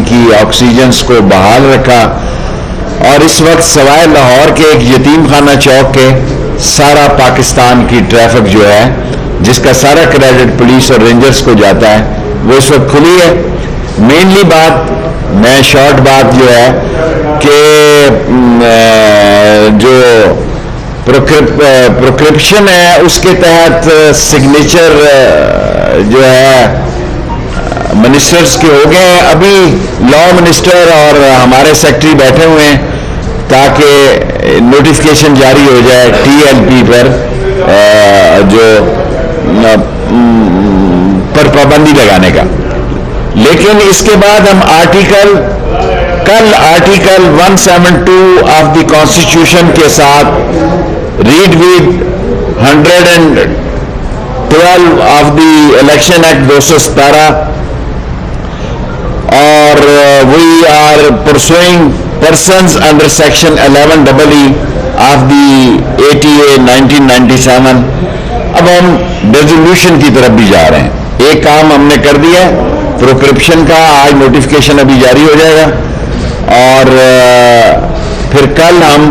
کی آکسیجنز کو بحال رکھا، اور اس وقت سوائے لاہور کے ایک یتیم خانہ چوک کے سارا پاکستان کی ٹریفک جو ہے، جس کا سارا کریڈٹ پولیس اور رینجرز کو جاتا ہے، وہ اس وقت کھلی ہے۔ مینلی بات، میں شارٹ بات جو ہے کہ جو پروکرپشن ہے اس کے تحت سگنیچر جو ہے منسٹرز کے ہو گئے ہیں۔ ابھی لا منسٹر اور ہمارے سیکٹری بیٹھے ہوئے ہیں تاکہ نوٹیفکیشن جاری ہو جائے TLP پر جو پر پابندی لگانے کا۔ لیکن اس کے بعد ہم کل آرٹیکل 172 آف دی کانسٹیٹیوشن کے ساتھ read with 112 of the election act 217 اور we are pursuing persons under section 11EE of the ATA 1997۔ اب ہم ریزولوشن کی طرف بھی جا رہے ہیں۔ ایک کام ہم نے کر دیا ہے پروکرپشن کا، آج نوٹیفکیشن ابھی جاری ہو جائے گا، اور پھر کل ہم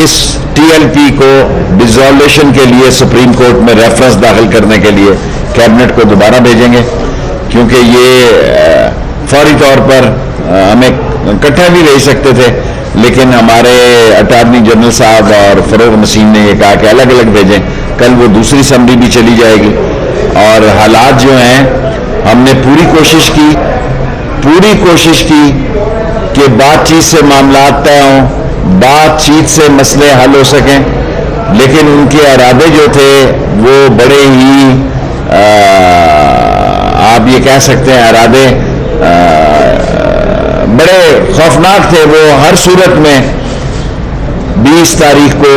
اس TLP کو ڈیزالوشن کے لیے سپریم کورٹ میں ریفرنس داخل کرنے کے لیے کیبنٹ کو دوبارہ بھیجیں گے، کیونکہ یہ فوری طور پر ہمیں اکٹھا بھی بھیج سکتے تھے، لیکن ہمارے اٹارنی جنرل صاحب اور فروغ نسیم نے یہ کہا کہ الگ الگ بھیجیں۔ کل وہ دوسری اسمبلی بھی چلی جائے گی، اور حالات جو ہیں ہم نے پوری کوشش کی کہ بات چیت سے معاملات طے ہوں، بات چیت سے مسئلے حل ہو سکیں، لیکن ان کے ارادے جو تھے وہ بڑے ہی آپ یہ کہہ سکتے ہیں ارادے بڑے خوفناک تھے۔ وہ ہر صورت میں 20 تاریخ کو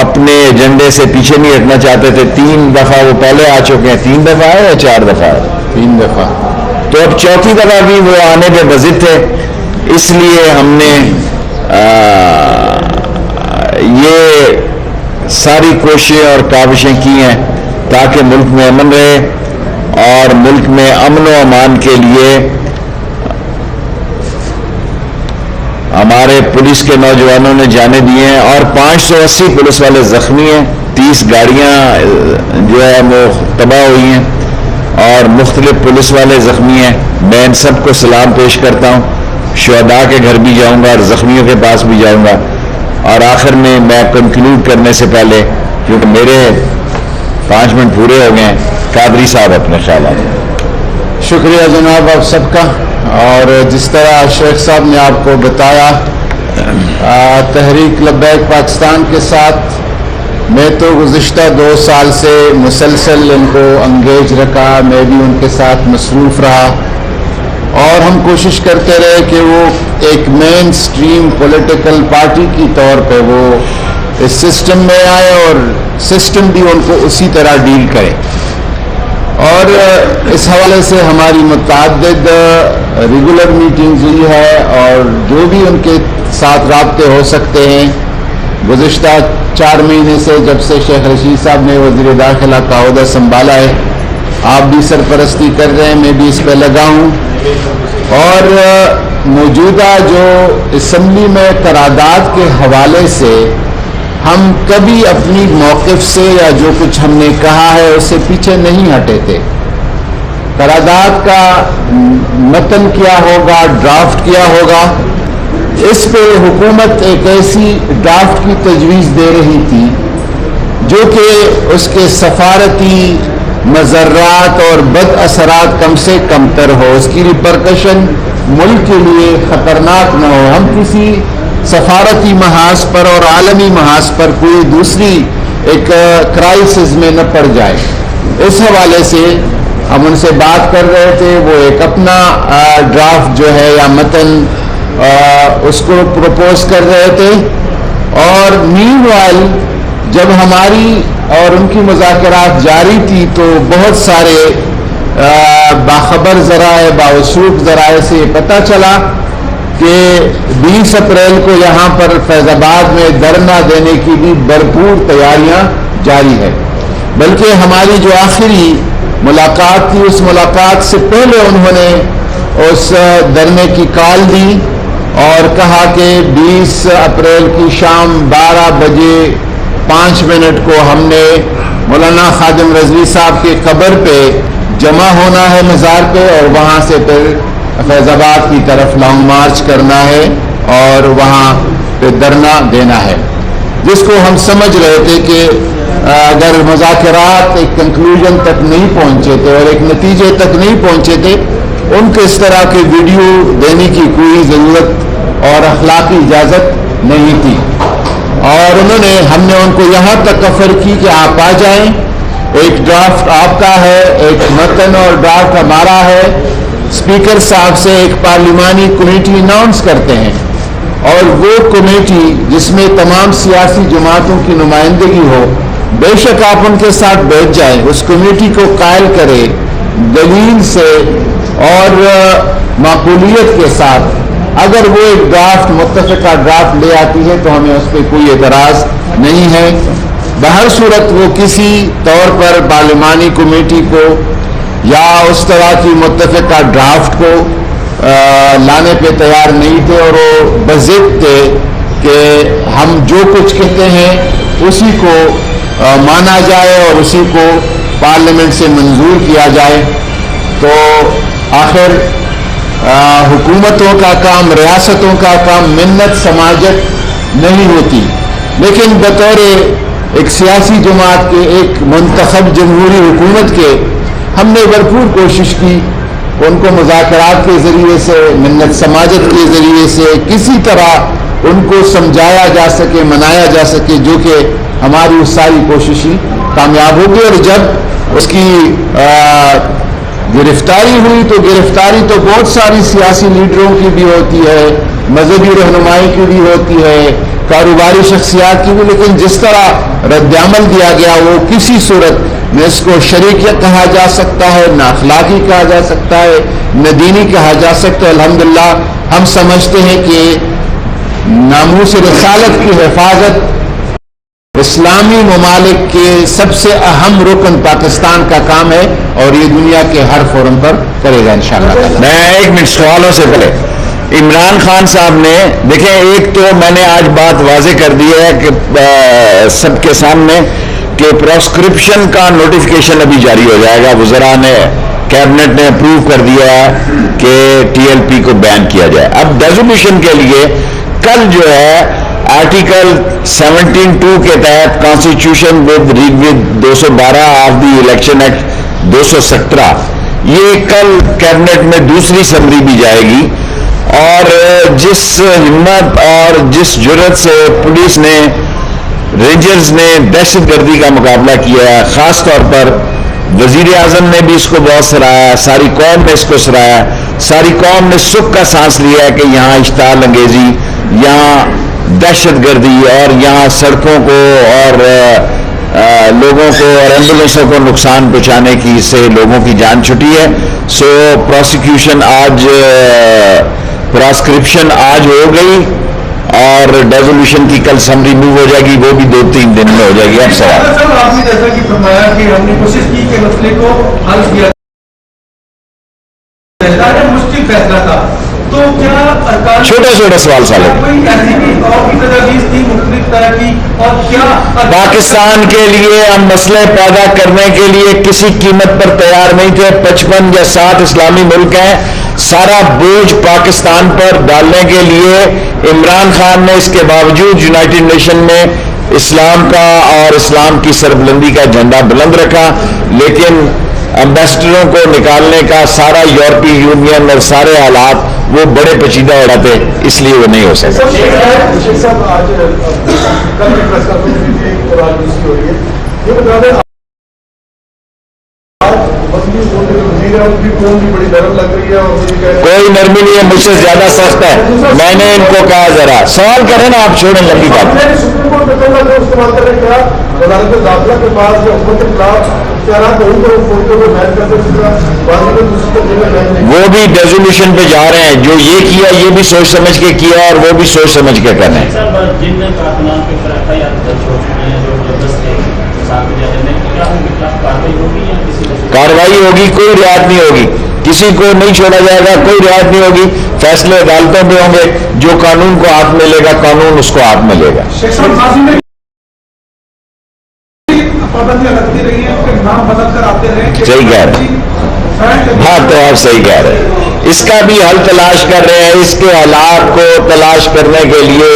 اپنے ایجنڈے سے پیچھے نہیں ہٹنا چاہتے تھے۔ 3 دفعہ وہ پہلے آ چکے ہیں، 3 دفعہ ہے یا 4 دفعہ ہے؟ 3 دفعہ، تو اب 4تھی دفعہ بھی وہ آنے پہ بضد تھے۔ اس لیے ہم نے یہ ساری کوششیں اور کاوشیں کی ہیں تاکہ ملک میں امن رہے، اور ملک میں امن و امان کے لیے ہمارے پولیس کے نوجوانوں نے جانیں دی ہیں، اور 580 پولیس والے زخمی ہیں، 30 گاڑیاں جو ہے وہ تباہ ہوئی ہیں، اور مختلف پولیس والے زخمی ہیں۔ میں ان سب کو سلام پیش کرتا ہوں، شہداء کے گھر بھی جاؤں گا اور زخمیوں کے پاس بھی جاؤں گا۔ اور آخر میں کنکلوڈ کرنے سے پہلے، کیونکہ میرے 5 منٹ پورے ہو گئے ہیں، قادری صاحب اپنے خیالات۔ شکریہ جناب آپ سب کا۔ اور جس طرح شیخ صاحب نے آپ کو بتایا تحریک لبیک پاکستان کے ساتھ میں تو گزشتہ 2 سال سے مسلسل ان کو انگیج رکھا، میں بھی ان کے ساتھ مصروف رہا، اور ہم کوشش کرتے رہے کہ وہ ایک مین سٹریم پولیٹیکل پارٹی کی طور پہ وہ اس سسٹم میں آئے اور سسٹم بھی ان کو اسی طرح ڈیل کرے۔ اور اس حوالے سے ہماری متعدد ریگولر میٹنگز ہوئی ہے، اور جو بھی ان کے ساتھ رابطے ہو سکتے ہیں گزشتہ 4 مہینے سے، جب سے شیخ رشید صاحب نے وزیر داخلہ کا عہدہ سنبھالا ہے، آپ بھی سرپرستی کر رہے ہیں، میں بھی اس پہ لگا ہوں۔ اور موجودہ جو اسمبلی میں قرارداد کے حوالے سے ہم کبھی اپنی موقف سے یا جو کچھ ہم نے کہا ہے اس سے پیچھے نہیں ہٹے تھے۔ قرارداد کا متن کیا ہوگا، ڈرافٹ کیا ہوگا، اس پہ حکومت ایک ایسی ڈرافٹ کی تجویز دے رہی تھی جو کہ اس کے سفارتی مضرات اور بد اثرات کم سے کم تر ہو، اس کی ریپرکشن ملک کے لیے خطرناک نہ ہو، ہم کسی سفارتی محاذ پر اور عالمی محاذ پر کوئی دوسری ایک کرائسس میں نہ پڑ جائے۔ اس حوالے سے ہم ان سے بات کر رہے تھے، وہ ایک اپنا ڈرافٹ جو ہے یا متن اس کو پروپوز کر رہے تھے، اور مین وائل جب ہماری اور ان کی مذاکرات جاری تھی تو بہت سارے باخبر ذرائع، باوثوق ذرائع سے یہ پتہ چلا کہ 20 اپریل کو یہاں پر فیض آباد میں دھرنا دینے کی بھی بھرپور تیاریاں جاری ہے۔ بلکہ ہماری جو آخری ملاقات تھی اس ملاقات سے پہلے انہوں نے اس دھرنے کی کال دی اور کہا کہ 20 اپریل کی شام 12 بجے 5 منٹ کو ہم نے مولانا خادم رضوی صاحب کی قبر پہ جمع ہونا ہے مزار پہ، اور وہاں سے پھر فیض آباد کی طرف لانگ مارچ کرنا ہے اور وہاں پہ دھرنا دینا ہے، جس کو ہم سمجھ رہے تھے کہ اگر مذاکرات ایک کنکلوژن تک نہیں پہنچے تھے اور ایک نتیجے تک نہیں پہنچے تھے، ان کو اس طرح کے ویڈیو دینے کی کوئی ضرورت اور اخلاقی اجازت نہیں تھی، اور ہم نے ان کو یہاں تک آفر کی کہ آپ آ جائیں، ایک ڈرافٹ آپ کا ہے، ایک متن اور ڈرافٹ ہمارا ہے، اسپیکر صاحب سے ایک پارلیمانی کمیٹی اناؤنس کرتے ہیں، اور وہ کمیٹی جس میں تمام سیاسی جماعتوں کی نمائندگی ہو، بے شک آپ ان کے ساتھ بیٹھ جائیں، اس کمیٹی کو قائل کرے دلیل سے اور معقولیت کے ساتھ، اگر وہ ایک ڈرافٹ متفقہ ڈرافٹ لے آتی ہے تو ہمیں اس پہ کوئی اعتراض نہیں ہے۔ بہر صورت وہ کسی طور پر پارلیمانی کمیٹی کو یا اس طرح کی متفقہ ڈرافٹ کو لانے پہ تیار نہیں تھے، اور وہ بضد تھے کہ ہم جو کچھ کہتے ہیں اسی کو مانا جائے اور اسی کو پارلیمنٹ سے منظور کیا جائے۔ تو آخر حکومتوں کا کام، ریاستوں کا کام منت سماجت نہیں ہوتی، لیکن بطور ایک سیاسی جماعت کے، ایک منتخب جمہوری حکومت کے، ہم نے بھرپور کوشش کی ان کو مذاکرات کے ذریعے سے، منت سماجت کے ذریعے سے کسی طرح ان کو سمجھایا جا سکے، منایا جا سکے، جو کہ ہماری اس ساری کوششیں کامیاب ہوگی۔ اور جب اس کی گرفتاری ہوئی تو گرفتاری تو بہت ساری سیاسی لیڈروں کی بھی ہوتی ہے، مذہبی رہنمائی کی بھی ہوتی ہے، کاروباری شخصیات کی بھی، لیکن جس طرح رد عمل دیا گیا وہ کسی صورت میں اس کو شریکیت کہا جا سکتا ہے، نہ اخلاقی کہا جا سکتا ہے، نہ دینی کہا جا سکتا ہے۔ الحمدللہ ہم سمجھتے ہیں کہ ناموس رسالت کی حفاظت اسلامی ممالک کے سب سے اہم رکن پاکستان کا کام ہے، اور یہ دنیا کے ہر فورم پر کرے گا انشاءاللہ۔ میں ایک منٹ سوالوں سے پہلے عمران خان صاحب نے دیکھیں، ایک تو میں نے آج بات واضح کر دی ہے کہ سب کے سامنے کہ پراسکرپشن کا نوٹیفیکیشن ابھی جاری ہو جائے گا، وزراء نے، کیبنٹ نے اپروو کر دیا ہے کہ ٹی ایل پی کو بین کیا جائے۔ اب ریزولوشن کے لیے کل جو ہے آرٹیکل 17(2) کے تحت constitution with 212 of the election act 217، یہ کل کیبنٹ میں دوسری سمری بھی جائے گی، اور جس ہمت اور جس جرت سے پولیس نے، رینجرز نے دہشت گردی کا مقابلہ کیا ہے، خاص طور پر وزیر اعظم نے بھی اس کو بہت سراہا، ساری قوم نے اس کو سراہا، ساری قوم نے سکھ کا سانس لیا ہے کہ یہاں اشتعال انگیزی، یہاں دہشت گردی، اور یہاں سڑکوں کو اور لوگوں کو اور ایمبولینسوں کو نقصان پہنچانے کی سے لوگوں کی جان چھٹی ہے۔ سو پراسکرپشن آج ہو گئی، اور ریزولوشن کی کل سمری موو ہو جائے گی، وہ بھی 2-3 دن میں ہو جائے گی۔ اب سوال آپ نے جیسا کہ فرمایا کہ ہم نے کوشش کی کہ مسئلے کو حل کیا جائے، مشکل فیصلہ تھا، تو کیا چھوٹا سوال سالے کوئی ایسی بھی اور بھی تجاویز تھی مختلف طرح کی، اور کیا پاکستان کے لیے ہم مسئلے پیدا کرنے کے لیے کسی قیمت پر تیار نہیں تھے؟ 55 یا 60 اسلامی ملک ہیں، سارا بوجھ پاکستان پر ڈالنے کے لیے عمران خان نے اس کے باوجود یونائٹڈ نیشن میں اسلام کا اور اسلام کی سربلندی کا جھنڈا بلند رکھا، لیکن امبیسڈروں کو نکالنے کا سارا یورپی یونین اور سارے حالات وہ بڑے پیچیدہ اڑاتے، اس لیے وہ نہیں ہو سکتا۔ کوئی نرمی نہیں ہے، مجھ سے زیادہ سخت ہے، میں نے ان کو کہا ذرا سوال کریں نا، آپ چھوڑیں لمبی بات۔ وہ بھی ریزولوشن پہ جا رہے ہیں، جو یہ کیا یہ بھی سوچ سمجھ کے کیا، اور وہ بھی سوچ سمجھ کے کرنا ہے۔ کاروائی ہوگی، کوئی رعایت نہیں ہوگی۔ کسی کو نہیں چھوڑا جائے گا, کوئی رعایت نہیں ہوگی. فیصلے عدالتوں پہ ہوں گے, جو قانون کو ہاتھ میں لے گا قانون اس کو ہاتھ میں لے گا. شیخ صاحب ماضی میں پابندیاں لگتی رہی ہیں, پھر نام بدل کر آتے رہے. صحیح کہہ رہے ہیں, ہاں تو آپ صحیح کہہ رہے ہیں. اس کا بھی حل تلاش کر رہے ہیں. اس کے حالات کو تلاش کرنے کے لیے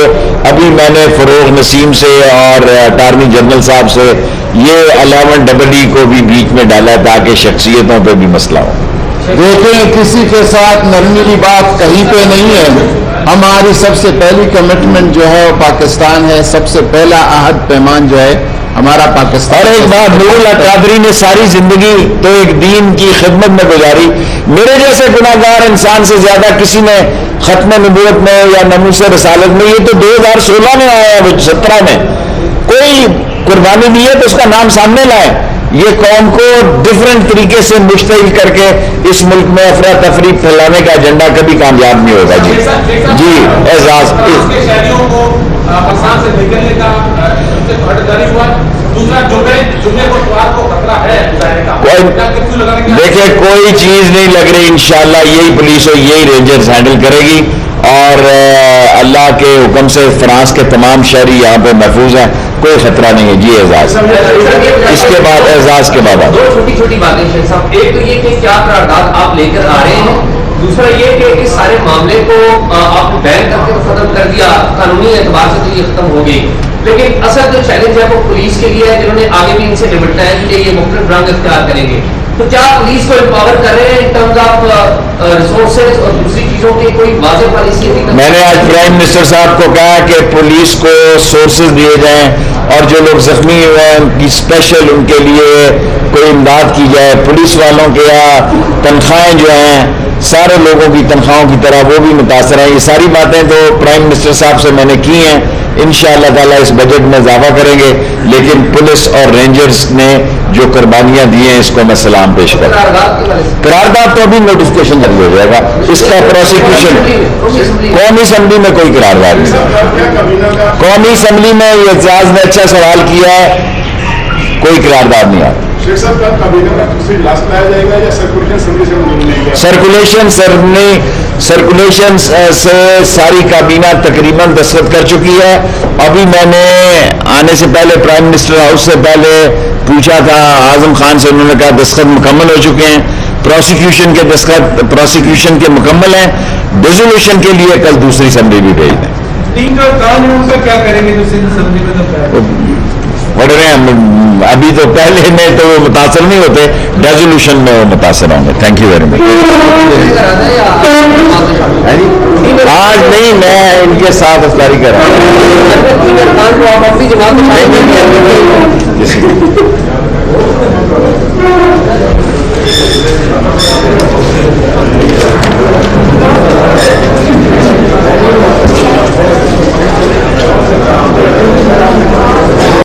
ابھی میں نے فروغ نسیم سے اور اٹارنی جنرل صاحب سے یہ 11EE کو بھی بیچ میں ڈالا تاکہ شخصیتوں پہ بھی مسئلہ ہو. دیکھیں, کسی کے ساتھ نرمی کی بات کہیں پہ نہیں ہے. ہماری سب سے پہلی کمٹمنٹ جو ہے وہ پاکستان ہے. سب سے پہلا عہد پیمان جو ہے ہمارا پاکستان. اور ایک بات, نور اللہ قادری نے ساری زندگی تو ایک دین کی خدمت میں گزاری. میرے جیسے گناہگار انسان سے زیادہ کسی نے ختم نبوت میں یا ناموس رسالت میں, یہ تو 2016 میں آیا ہے, 17 میں کوئی قربانی دی ہے تو اس کا نام سامنے لائے. یہ قوم کو ڈفرینٹ طریقے سے مشتعل کر کے اس ملک میں افراتفری پھیلانے کا ایجنڈا کبھی کامیاب نہیں ہوگا. جی اعزاز شہریوں کو پاکستان سے نکلنے کا ہٹداری ہوا. دوسرا جمعے کو اتوار کو خطرہ ہے. دیکھیں, کوئی چیز نہیں لگ رہی. انشاءاللہ یہی پولیس اور یہی رینجرز ہینڈل کرے گی, اور اللہ کے حکم سے فرانس کے تمام شہری یہاں پہ محفوظ ہیں, کوئی خطرہ نہیں ہے. جی اعزاز, اس کے بعد اعزاز کے بعد دو چھوٹی چھوٹی باتیں شیخ صاحب. ایک تو یہ کہ کیا قرارداد آپ لے کر آ رہے ہیں, دوسرا یہ کہ اس سارے معاملے کو آپ نے بین کر کے ختم کر دیا, قانونی اعتبار سے تو یہ ختم ہو گئی, لیکن اصل جو چیلنج ہے وہ پولیس کے لیے ہے, جنہوں نے آگے بھی ان سے نمٹنا ہے کہ یہ مختلف رنگ اختیار کریں گے. تو کیا پولیس کو امپاور کر رہے ہیں ان ٹرمز آف ریسورسز اور دوسری چیزوں کی کوئی واضح پالیسی ہے؟ میں نے آج پرائم منسٹر صاحب کو کہا کہ پولیس کو سورسز دیے جائیں, اور جو لوگ زخمی ہوئے ہیں ان کی اسپیشل ان کے لیے کوئی امداد کی جائے. پولیس والوں کے یہاں تنخواہیں جو ہیں سارے لوگوں کی تنخواہوں کی طرح وہ بھی متاثر ہیں. یہ ساری باتیں تو پرائم منسٹر صاحب سے میں نے کی ہیں. انشاءاللہ تعالیٰ اس بجٹ میں اضافہ کریں گے, لیکن پولیس اور رینجرز نے جو قربانیاں دی ہیں اس کو میں سلام پیش کرتا ہوں. قرارداد تو ابھی نوٹیفکیشن جاری ہو جائے گا. اس کا پروسیکیوشن قومی اسمبلی میں کوئی قرارداد نہیں. قومی اسمبلی میں یہ اعزاز نے اچھا سوال کیا ہے, کوئی قرارداد نہیں آتا. شیخ صاحب کا کابینہ کا دوسری لاس لایا جائے گا یا سرکولیشن سے ساری کابینہ تقریباً دستخط کر چکی ہے. ابھی میں نے آنے سے پہلے پرائم منسٹر ہاؤس سے پہلے پوچھا تھا اعظم خان سے, انہوں نے کہا دستخط مکمل ہو چکے ہیں. پروسیکیوشن کے دستخط پروسیکیوشن کے مکمل ہیں. ریزولوشن کے لیے کل دوسری اسمبلی بھی بھیج دیں. تین جو کام ہے ان کا کیا کریں گے دوسری اسمبلی میں؟ تو پڑھ رہے ہیں ابھی, تو پہلے میں تو وہ متاثر نہیں ہوتے, ریزولوشن میں وہ متاثر ہوں گے. Thank you very much. آج نہیں, میں ان کے ساتھ افطاری کر رہا ہوں.